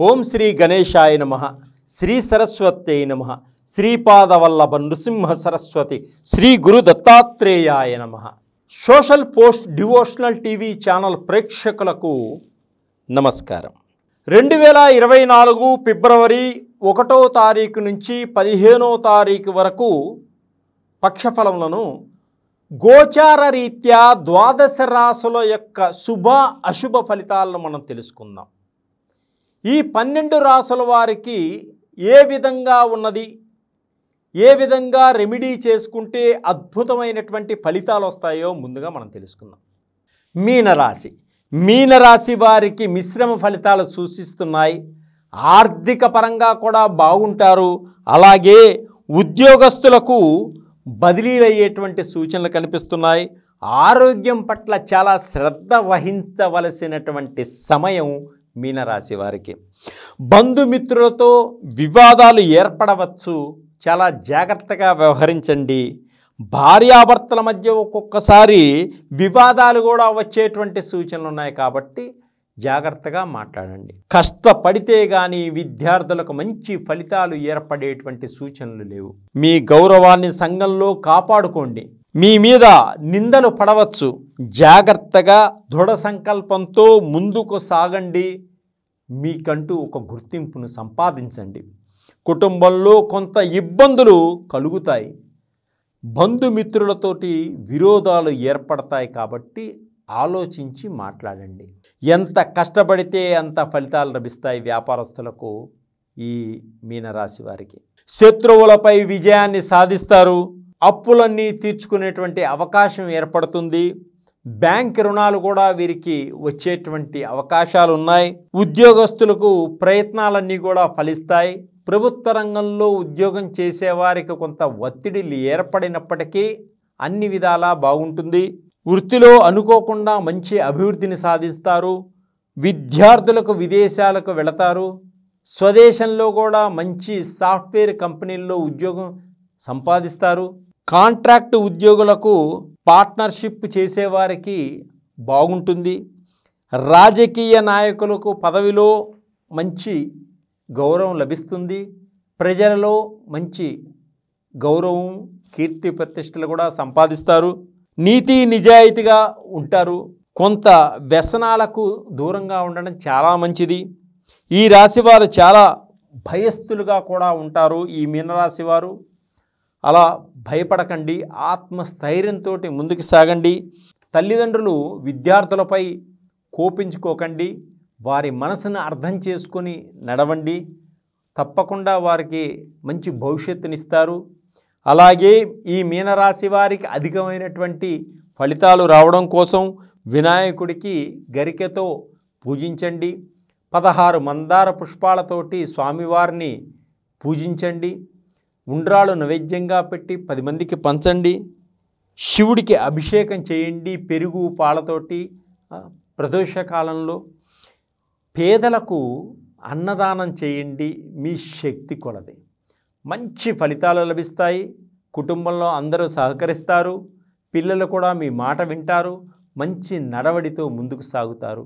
ఓం శ్రీ గణేశాయ నమః, శ్రీ సరస్వత్యై నమః, శ్రీపాదవల్లభ నృసింహ సరస్వతి, శ్రీ గురు దత్తాత్రేయాయ నమః. Social post devotional TV channel ప్రేక్షకులకు నమస్కారం. 2024 ఫిబ్రవరి 1వ తారీఖు నుంచి 15వ తారీఖు వరకు పక్షఫలములను గోచార రీత్యా ద్వాదశ రాశుల యొక్క శుభ అశుభ ఫలితాలను మనం తెలుసుకుందాం. ఈ 12 రాశుల వారికి ఏ విధంగా ఉన్నది, ఏ విధంగా రెమెడీ చేసుకుంటే అద్భుతమైనటువంటి ఫలితాలు వస్తాయో ముందుగా మనం తెలుసుకుందాం. మీనరాశి వారికి మిశ్రమ ఫలితాలు సూచిస్తున్నాయి. ఆర్థిక పరంగా కూడా బాగుంటారు. అలాగే ఉద్యోగస్తులకు బదిలీలు అయ్యేటువంటి సూచనలు కనిపిస్తున్నాయి. ఆరోగ్యం పట్ల చాలా శ్రద్ధ వహించవలసినటువంటి సమయం మీనరాశి వారికి. బంధుమిత్రులతో వివాదాలు ఏర్పడవచ్చు, చాలా జాగ్రత్తగా వ్యవహరించండి. భార్యాభర్తల మధ్య ఒక్కొక్కసారి వివాదాలు కూడా వచ్చేటువంటి సూచనలు ఉన్నాయి కాబట్టి జాగ్రత్తగా మాట్లాడండి. కష్టపడితే కానీ విద్యార్థులకు మంచి ఫలితాలు ఏర్పడేటువంటి సూచనలు లేవు. మీ గౌరవాన్ని సంఘంలో కాపాడుకోండి. మీ మీద నిందలు పడవచ్చు, జాగ్రత్తగా దృఢ సంకల్పంతో ముందుకు సాగండి. మీకంటూ ఒక గుర్తింపును సంపాదించండి. కుటుంబంలో కొంత ఇబ్బందులు కలుగుతాయి. బంధుమిత్రులతోటి విరోధాలు ఏర్పడతాయి కాబట్టి ఆలోచించి మాట్లాడండి. ఎంత కష్టపడితే అంత ఫలితాలు లభిస్తాయి వ్యాపారస్తులకు. ఈ మీనరాశి వారికి శత్రువులపై విజయాన్ని సాధిస్తారు. అప్పులన్నీ తీర్చుకునేటువంటి అవకాశం ఏర్పడుతుంది. బ్యాంక్ రుణాలు కూడా వీరికి వచ్చేటువంటి అవకాశాలు ఉన్నాయి. ఉద్యోగస్తులకు ప్రయత్నాలన్నీ కూడా ఫలిస్తాయి. ప్రభుత్వ రంగంలో ఉద్యోగం చేసేవారికి కొంత ఒత్తిడిలు ఏర్పడినప్పటికీ అన్ని విధాలా బాగుంటుంది. వృత్తిలో అనుకోకుండా మంచి అభివృద్ధిని సాధిస్తారు. విద్యార్థులకు విదేశాలకు వెళతారు. స్వదేశంలో కూడా మంచి సాఫ్ట్వేర్ కంపెనీల్లో ఉద్యోగం సంపాదిస్తారు. కాంట్రాక్ట్ ఉద్యోగులకు పార్ట్నర్షిప్ చేసేవారికి బాగుంటుంది. రాజకీయ నాయకులకు పదవిలో మంచి గౌరవం లభిస్తుంది. ప్రజలలో మంచి గౌరవం, కీర్తి ప్రతిష్టలు కూడా సంపాదిస్తారు. నీతి నిజాయితీగా ఉంటారు. కొంత వ్యసనాలకు దూరంగా ఉండడం చాలా మంచిది. ఈ రాశివారు చాలా భయస్థులుగా కూడా ఉంటారు. ఈ మీనరాశి వారు అలా భయపడకండి, ఆత్మస్థైర్యంతో ముందుకు సాగండి. తల్లిదండ్రులు విద్యార్థులపై కోపించుకోకండి. వారి మనసును అర్థం చేసుకొని నడవండి. తప్పకుండా వారికి మంచి భవిష్యత్తునిస్తారు. అలాగే ఈ మీనరాశి వారికి అధికమైనటువంటి ఫలితాలు రావడం కోసం వినాయకుడికి గరికెతో పూజించండి. 16 మందార పుష్పాలతోటి స్వామివారిని పూజించండి. ఉండ్రాలు నైవేద్యంగా పెట్టి 10 మందికి పంచండి. శివుడికి అభిషేకం చేయండి పెరుగు పాలతోటి. ప్రదోషకాలంలో పేదలకు అన్నదానం చేయండి. మీ శక్తి కొలది మంచి ఫలితాలు లభిస్తాయి. కుటుంబంలో అందరూ సహకరిస్తారు. పిల్లలు కూడా మీ మాట వింటారు. మంచి నడవడితో ముందుకు సాగుతారు.